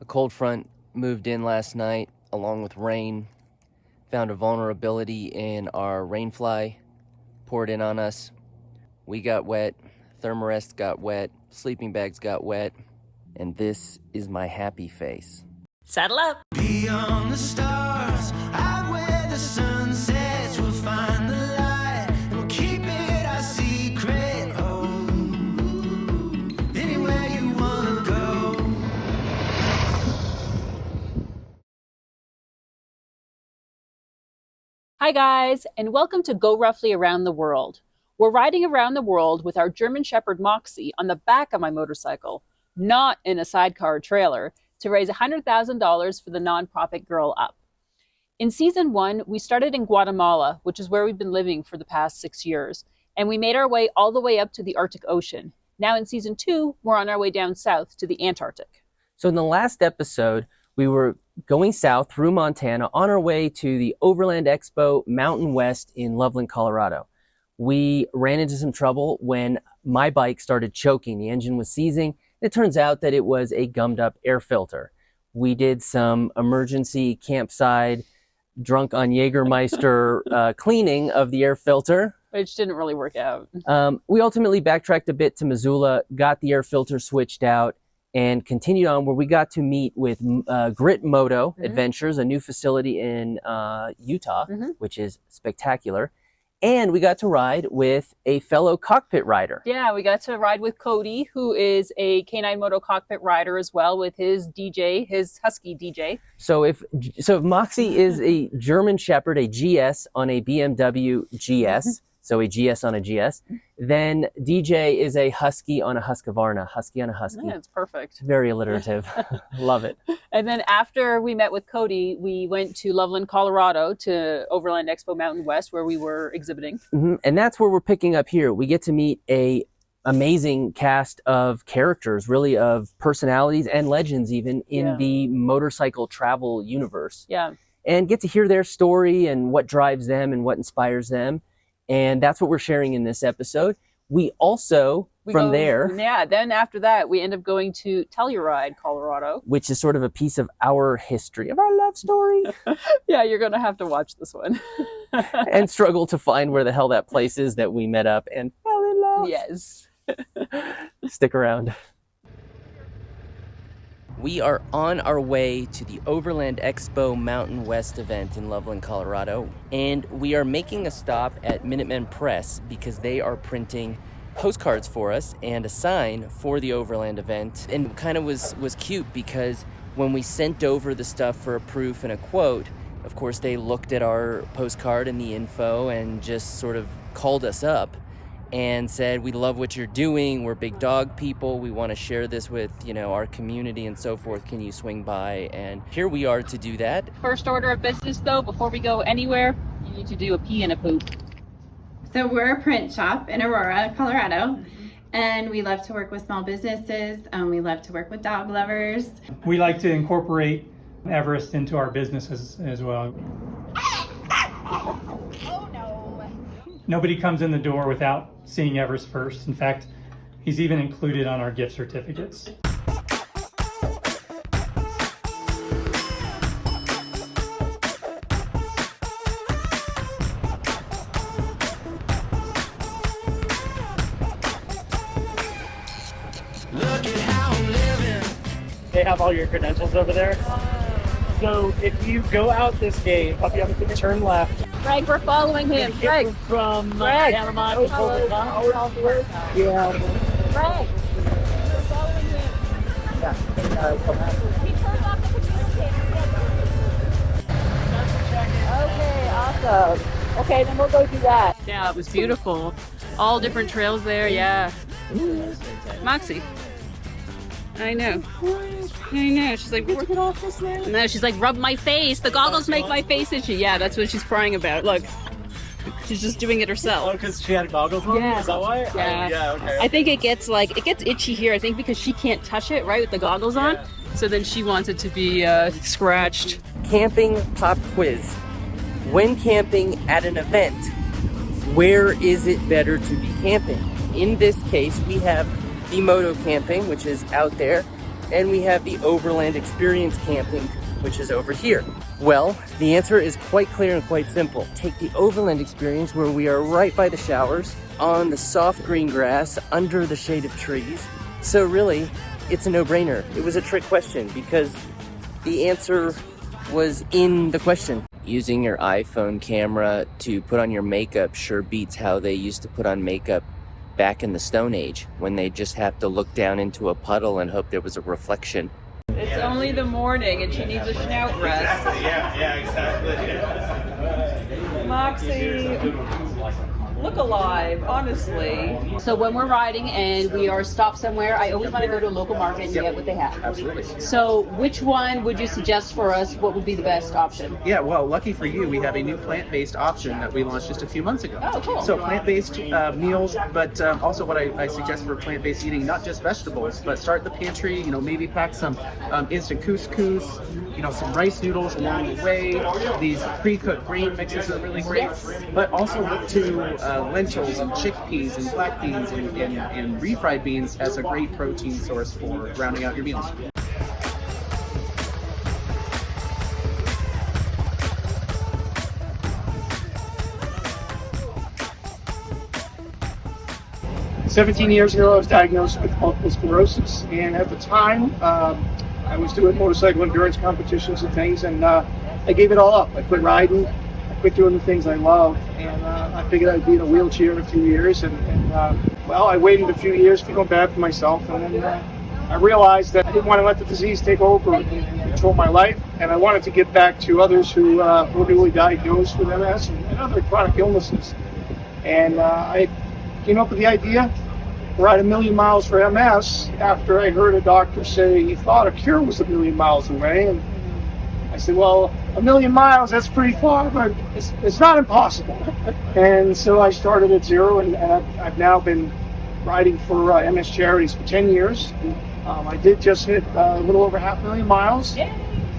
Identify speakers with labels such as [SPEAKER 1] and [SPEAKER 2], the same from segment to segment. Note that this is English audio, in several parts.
[SPEAKER 1] A cold front moved in last night along with rain, found a vulnerability in our rainfly, poured in on us. We got wet, thermarest got wet, sleeping bags got wet, and this is my happy face.
[SPEAKER 2] Saddle up!
[SPEAKER 3] Beyond the stars, out where the sun sets, we'll find the light, and we'll keep it our secret. Oh, anywhere you wanna go.
[SPEAKER 2] Hi guys, and welcome to Go Roughly Around the World. We're riding around the world with our German Shepherd Moxie on the back of my motorcycle, not in a sidecar trailer, to raise $100,000 for the nonprofit Girl Up. In season 1, we started in Guatemala, which is where we've been living for the past 6 years, and we made our way all the way up to the Arctic Ocean. Now in season 2, we're on our way down south to the Antarctic.
[SPEAKER 1] So in the last episode, we were going south through Montana on our way to the Overland Expo Mountain West in Loveland, Colorado. We ran into some trouble when my bike started choking. The engine was seizing. It turns out that it was a gummed up air filter. We did some emergency campsite, drunk on Jägermeister cleaning of the air filter.
[SPEAKER 2] Which didn't really work out.
[SPEAKER 1] We ultimately backtracked a bit to Missoula, got the air filter switched out, and continued on where we got to meet with Grit Moto Adventures, a new facility in Utah, which is spectacular. And we got to ride with a fellow cockpit rider.
[SPEAKER 2] Yeah, we got to ride with Cody, who is a K9 Moto cockpit rider as well, with his DJ, his Husky DJ.
[SPEAKER 1] So if Moxie is a German Shepherd, a GS on a BMW GS, so a GS on a GS, then DJ is a Husky on a Husqvarna, Husky on a Husky.
[SPEAKER 2] Yeah, it's perfect.
[SPEAKER 1] Very alliterative. Love it.
[SPEAKER 2] And then after we met with Cody, we went to Loveland, Colorado to Overland Expo Mountain West, where we were exhibiting.
[SPEAKER 1] And that's where we're picking up here. We get to meet a amazing cast of characters, really of personalities and legends even in the motorcycle travel universe.
[SPEAKER 2] Yeah.
[SPEAKER 1] And get to hear their story and what drives them and what inspires them. And that's what we're sharing in this episode. We also,
[SPEAKER 2] then after that, we end up going to Telluride, Colorado.
[SPEAKER 1] Which is sort of a piece of our history, of our love story.
[SPEAKER 2] Yeah, you're going to have to watch this one.
[SPEAKER 1] And struggle to find where the hell that place is that we met up and fell in love.
[SPEAKER 2] Yes.
[SPEAKER 1] Stick around. We are on our way to the Overland Expo Mountain West event in Loveland, Colorado, and we are making a stop at Minuteman Press because they are printing postcards for us and a sign for the Overland event. And kind of was cute because when we sent over the stuff for a proof and a quote, of course they looked at our postcard and the info and just sort of called us up and said, we love what you're doing. We're big dog people. We want to share this with, our community and so forth. Can you swing by? And here we are to do that.
[SPEAKER 2] First order of business, though, before we go anywhere, you need to do a pee and a poop.
[SPEAKER 4] So we're a print shop in Aurora, Colorado, and we love to work with small businesses. We love to work with dog lovers.
[SPEAKER 5] We like to incorporate Everest into our businesses as well.
[SPEAKER 4] Oh no.
[SPEAKER 5] Nobody comes in the door without seeing Everest first. In fact, he's even included on our gift certificates.
[SPEAKER 3] Look at how I'm living.
[SPEAKER 6] They have all your credentials over there. So if you go out this gate, you have to turn left.
[SPEAKER 2] Greg, we're following him. Greg.
[SPEAKER 6] From
[SPEAKER 2] Greg.
[SPEAKER 6] Panama to Bogota. Yeah.
[SPEAKER 2] Greg. We're following him. He turned off the communicator. Okay, awesome. Okay, then we'll go do that. Yeah, it was beautiful. All different trails there, yeah. Moxie. I know. She's like, get off this now. No, she's like, rub my face. The goggles make my face itchy. Yeah, that's what she's crying about. Look, she's just doing it herself.
[SPEAKER 6] Oh, because she had goggles on?
[SPEAKER 2] Yeah.
[SPEAKER 6] Is that why?
[SPEAKER 2] Yeah.
[SPEAKER 6] Yeah, okay.
[SPEAKER 2] I think it gets itchy here. I think because she can't touch it, right, with the goggles on. So then she wants it to be scratched.
[SPEAKER 1] Camping pop quiz. When camping at an event, where is it better to be camping? In this case, we have the moto camping, which is out there, and we have the Overland Experience camping, which is over here. Well, the answer is quite clear and quite simple. Take the Overland Experience, where we are right by the showers, on the soft green grass, under the shade of trees. So really, it's a no-brainer. It was a trick question because the answer was in the question. Using your iPhone camera to put on your makeup sure beats how they used to put on makeup back in the Stone Age, when they just have to look down into a puddle and hope there was a reflection.
[SPEAKER 2] It's only the morning and she needs a snout rest.
[SPEAKER 3] Yeah, exactly.
[SPEAKER 2] Moxie, look alive, honestly. So when we're riding and we are stopped somewhere, I always want to go to a local market and get what they have.
[SPEAKER 7] Absolutely.
[SPEAKER 2] So which one would you suggest for us? What would be the best option?
[SPEAKER 7] Yeah, well, lucky for you, we have a new plant-based option that we launched just a few months ago.
[SPEAKER 2] Oh, cool.
[SPEAKER 7] So plant-based meals, but also what I suggest for plant-based eating, not just vegetables, but start the pantry, you know, maybe pack some instant couscous, you know, some rice noodles along the way. These pre-cooked grain mixes are really great, but also look to lentils and chickpeas and black beans and refried beans as a great protein source for rounding out your meals.
[SPEAKER 8] "17 years ago, I was diagnosed with multiple sclerosis, and at the time, I was doing motorcycle endurance competitions and things, and I gave it all up. I quit riding, I quit doing the things I love, and I figured I'd be in a wheelchair in a few years, well, I waited a few years, feeling bad for myself, and then I realized that I didn't want to let the disease take over and control my life, and I wanted to give back to others who were newly diagnosed with MS and other chronic illnesses. And I came up with the idea to ride 1 million miles for MS after I heard a doctor say he thought a cure was 1 million miles away. And I said, well, 1 million miles, that's pretty far, but it's not impossible. And so I started at zero, and I've now been riding for MS charities for 10 years. I did just hit a little over 500,000 miles,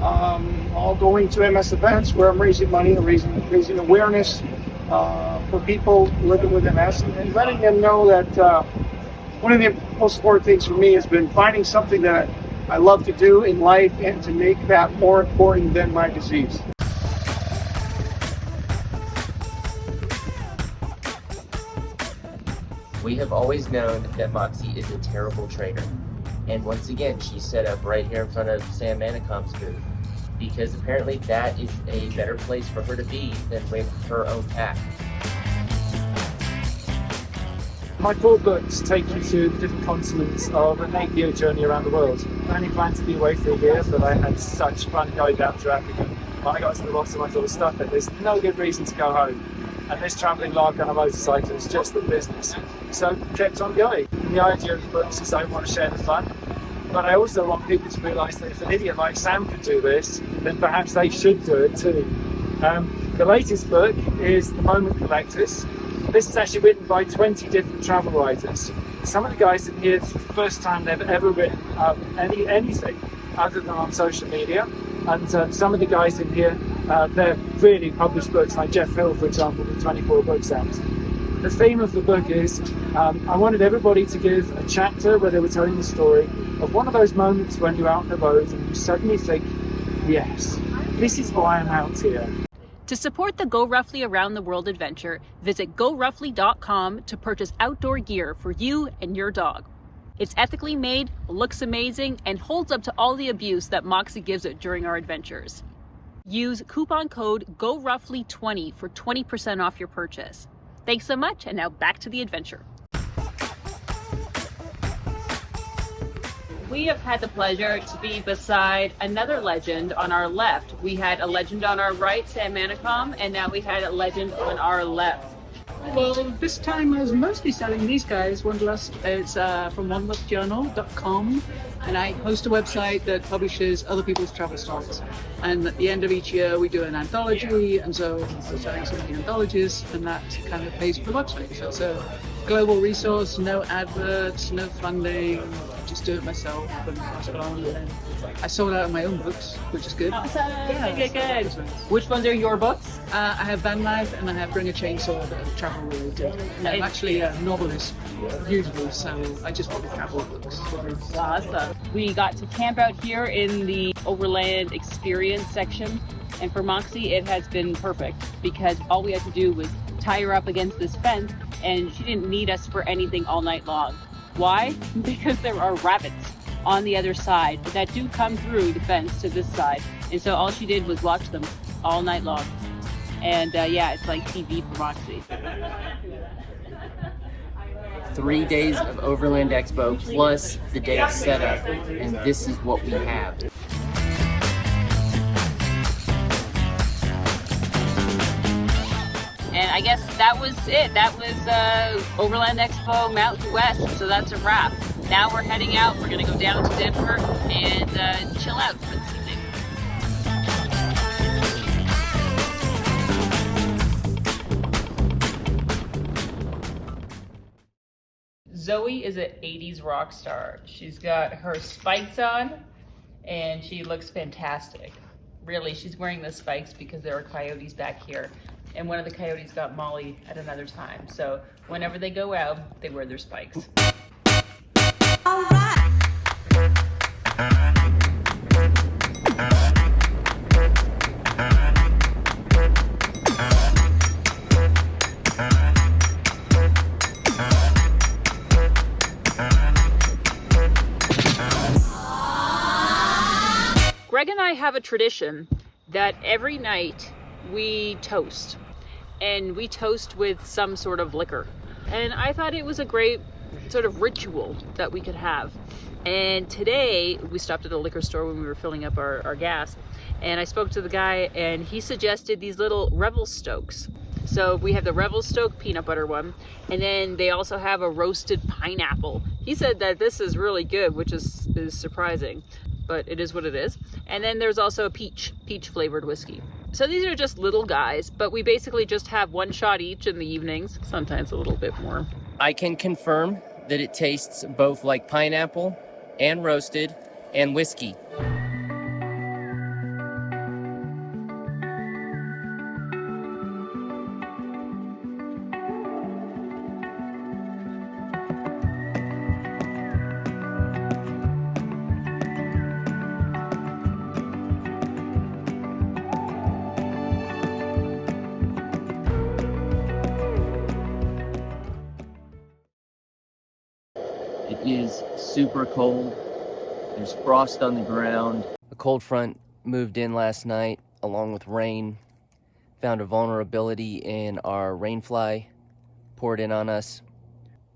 [SPEAKER 8] all going to MS events where I'm raising money and raising awareness for people living with MS, and letting them know that one of the most important things for me has been finding something that I love to do in life and to make that more important than my disease.
[SPEAKER 1] We have always known that Moxie is a terrible trainer. And once again, she's set up right here in front of Sam Manicom's booth, because apparently that is a better place for her to be than with her own pack.
[SPEAKER 8] My 4 books take you to different continents of an 8-year journey around the world. I only planned to be away for a year, but I had such fun going down to Africa. When I got to the bottom, I thought, stuff it, there's no good reason to go home. And this travelling lark on a motorcycle is just the business. So kept on going. And the idea of the books is I want to share the fun, but I also want people to realise that if an idiot like Sam could do this, then perhaps they should do it too. The latest book is The Moment Collectors. This is actually written by 20 different travel writers. Some of the guys in here, it's the first time they've ever written anything other than on social media. And some of the guys in here, they're really published books, like Jeff Hill, for example, with 24 books out. The theme of the book is, I wanted everybody to give a chapter where they were telling the story of one of those moments when you're out on the road and you suddenly think, yes, this is why I'm out here.
[SPEAKER 2] To support the Go Roughly Around the World adventure, visit GoRuffly.com to purchase outdoor gear for you and your dog. It's ethically made, looks amazing, and holds up to all the abuse that Moxie gives it during our adventures. Use coupon code GoRuffly20 for 20% off your purchase. Thanks so much, and now back to the adventure. We have had the pleasure to be beside another legend on our left. We had a legend on our right, Sam Manicom, and now we had a legend on our left.
[SPEAKER 9] Well, this time I was mostly selling these guys. Wanderlust, it's from wanderlustjournal.com, and I host a website that publishes other people's travel stories. And at the end of each year, we do an anthology, and so I'm selling some of the anthologies, and that kind of pays for the website. So it's a global resource, no adverts, no funding, just do it myself and pass it on. And I sold out of my own books, which is good.
[SPEAKER 2] Awesome.
[SPEAKER 9] Yeah.
[SPEAKER 2] Good. Which ones are your books?
[SPEAKER 9] I have Van Life and I have Bring a Chainsaw that are travel related. And I'm actually a novelist, usually, so I just want to travel books.
[SPEAKER 2] Awesome. We got to camp out here in the Overland Experience section, and for Moxie it has been perfect because all we had to do was tie her up against this fence and she didn't need us for anything all night long. Why? Because there are rabbits on the other side that do come through the fence to this side, and so all she did was watch them all night long. And yeah, it's like TV for Moxie.
[SPEAKER 1] 3 days of Overland Expo plus the day of setup, and this is what we have.
[SPEAKER 2] And I guess that was it. That was Overland Expo Mountain West, so that's a wrap. Now we're heading out. We're gonna go down to Denver and chill out for this evening. Zoe is an 80s rock star. She's got her spikes on and she looks fantastic. Really, she's wearing the spikes because there are coyotes back here. And one of the coyotes got Molly at another time. So whenever they go out, they wear their spikes.
[SPEAKER 3] All right.
[SPEAKER 2] Greg and I have a tradition that every night we toast, and we toast with some sort of liquor. And I thought it was a great sort of ritual that we could have. And today we stopped at a liquor store when we were filling up our gas, and I spoke to the guy and he suggested these little Revelstokes. So we have the Revelstoke peanut butter one, and then they also have a roasted pineapple. He said that this is really good, which is surprising, but it is what it is. And then there's also a peach flavored whiskey. So these are just little guys, but we basically just have one shot each in the evenings, sometimes a little bit more.
[SPEAKER 1] I can confirm that it tastes both like pineapple and roasted and whiskey. It is super cold. There's frost on the ground. A cold front moved in last night along with rain. Found a vulnerability in our rainfly, poured in on us.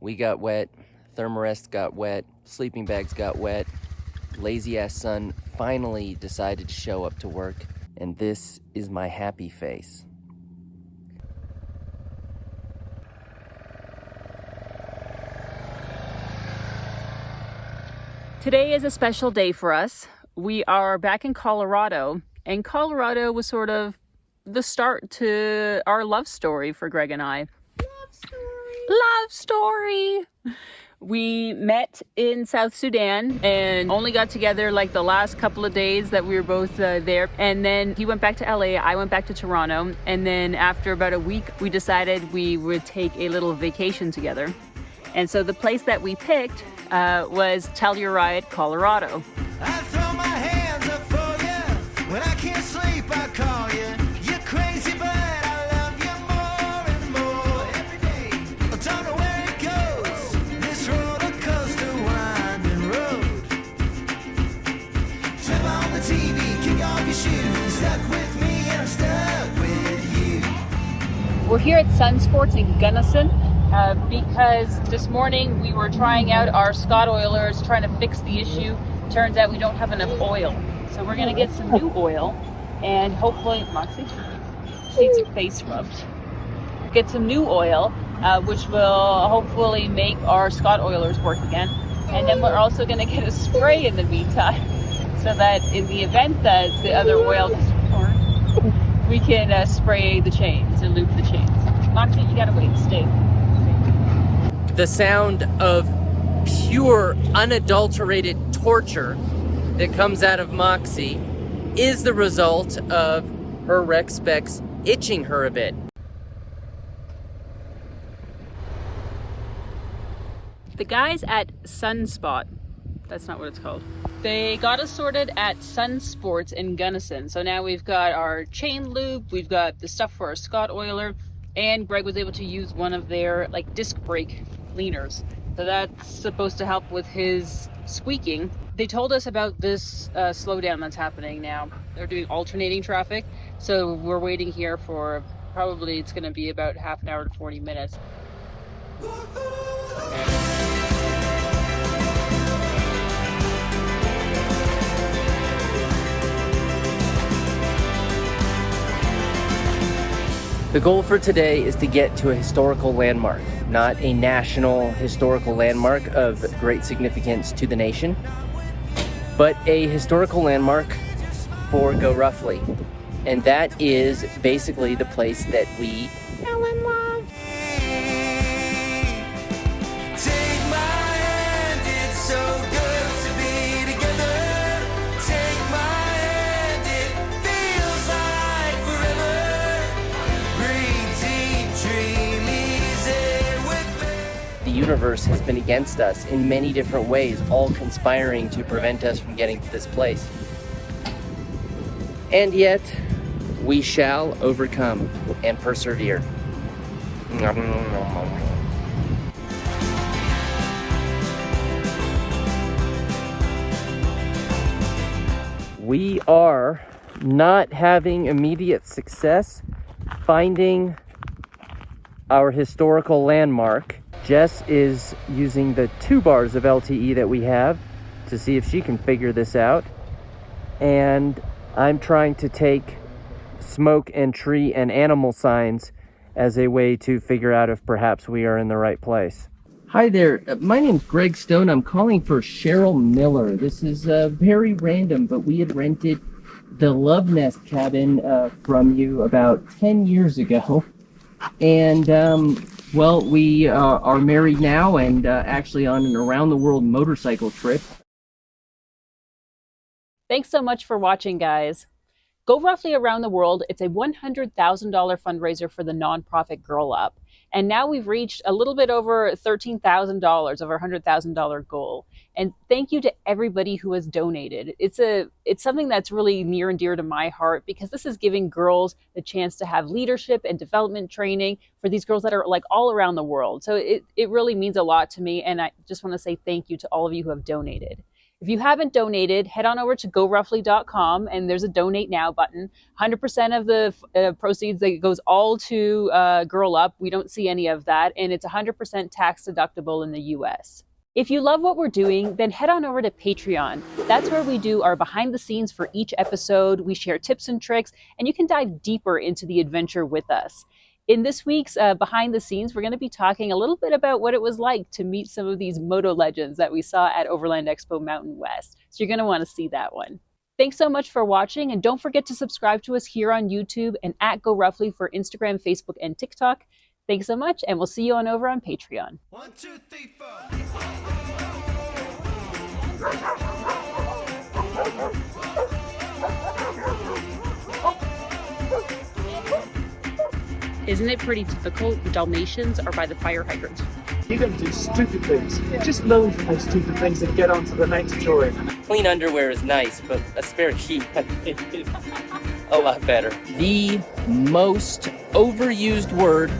[SPEAKER 1] We got wet, thermarest got wet, sleeping bags got wet. Lazy ass son finally decided to show up to work, and this is my happy face.
[SPEAKER 2] Today is a special day for us. We are back in Colorado, and Colorado was sort of the start to our love story for Greg and I. Love story! We met in South Sudan and only got together like the last couple of days that we were both there. And then he went back to LA, I went back to Toronto. And then after about a week, we decided we would take a little vacation together. And so the place that we picked was Telluride, Colorado.
[SPEAKER 3] I throw my hands up for you. When I can't sleep, I call you. You're crazy, but I love you more and more every day. I don't know where it goes. This roller coaster winding road. Flip on the TV, kick off your shoes. Stuck with me, and I'm stuck with you.
[SPEAKER 2] We're here at Sun Sports in Gunnison. Because this morning we were trying out our Scott oilers, trying to fix the issue. Turns out we don't have enough oil. So we're gonna get some new oil and hopefully, Moxie, she needs her face rubbed. Get some new oil, which will hopefully make our Scott oilers work again. And then we're also gonna get a spray in the meantime, so that in the event that the other oil doesn't work, we can spray the chains and lube the chains. Moxie, you gotta wait, stay.
[SPEAKER 1] The sound of pure, unadulterated torture that comes out of Moxie is the result of her rec specs itching her a bit.
[SPEAKER 2] The guys at Sunspot, that's not what it's called. They got us sorted at Sun Sports in Gunnison. So now we've got our chain loop, we've got the stuff for our Scott oiler, and Greg was able to use one of their like disc brake cleaners. So that's supposed to help with his squeaking. They told us about this slowdown that's happening now. They're doing alternating traffic. So we're waiting here for probably, it's gonna be about half an hour to 40 minutes.
[SPEAKER 1] The goal for today is to get to a historical landmark, not a national historical landmark of great significance to the nation, but a historical landmark for GoRUFFLY. And that is basically the place that we fell in love.
[SPEAKER 3] Take my hand, it's so good to be together. Take my hand, it feels like forever. Breathe deep, dream easy with me.
[SPEAKER 1] The universe has been against us in many different ways, all conspiring to prevent us from getting to this place. And yet, we shall overcome and persevere. We are not having immediate success finding our historical landmark. Jess is using the 2 bars of LTE that we have to see if she can figure this out. And I'm trying to take smoke and tree and animal signs as a way to figure out if perhaps we are in the right place. Hi there, my name's Greg Stone. I'm calling for Cheryl Miller. This is very random, but we had rented the Love Nest cabin from you about 10 years ago. And, well, we are married now and actually on an around-the-world motorcycle trip.
[SPEAKER 2] Thanks so much for watching, guys. GoRUFFLY Around the World, it's a $100,000 fundraiser for the nonprofit Girl Up. And now we've reached a little bit over $13,000 of our $100,000 goal. And thank you to everybody who has donated. It's something that's really near and dear to my heart because this is giving girls the chance to have leadership and development training for these girls that are like all around the world. So it really means a lot to me. And I just want to say thank you to all of you who have donated. If you haven't donated, head on over to GoRuffly.com and there's a donate now button. 100% of the proceeds that goes all to Girl Up. We don't see any of that. And it's 100% tax deductible in the US. If you love what we're doing, then head on over to Patreon. That's where we do our behind the scenes for each episode. We share tips and tricks, and you can dive deeper into the adventure with us. In this week's behind the scenes, we're going to be talking a little bit about what it was like to meet some of these moto legends that we saw at Overland Expo Mountain West. So you're going to want to see that one. Thanks so much for watching, and don't forget to subscribe to us here on YouTube and at GoRuffly for Instagram, Facebook, and TikTok. Thanks so much, and we'll see you over on Patreon.
[SPEAKER 3] 1, 2, 3, 4.
[SPEAKER 2] Isn't it pretty typical? The Dalmatians are by the fire hydrants.
[SPEAKER 6] You don't do stupid things. Just learn from those stupid things and get on to the next story.
[SPEAKER 1] Clean underwear is nice, but a spare key is a lot better. The most overused word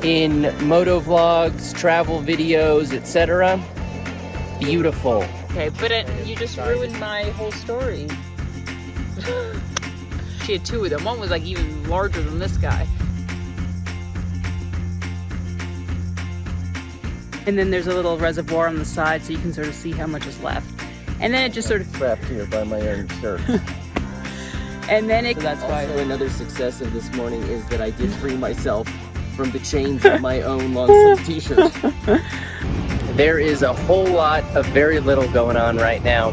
[SPEAKER 1] in motovlogs, travel videos, etc. Beautiful.
[SPEAKER 2] Okay, but you just ruined my whole story. She had 2 of them. One was like even larger than this guy. And then there's a little reservoir on the side so you can sort of see how much is left. And then it just sort of
[SPEAKER 1] Trapped here by my own shirt.
[SPEAKER 2] and then it
[SPEAKER 1] So that's why another success of this morning is that I did free myself from the chains of my own long sleeve t-shirt. There is a whole lot of very little going on right now.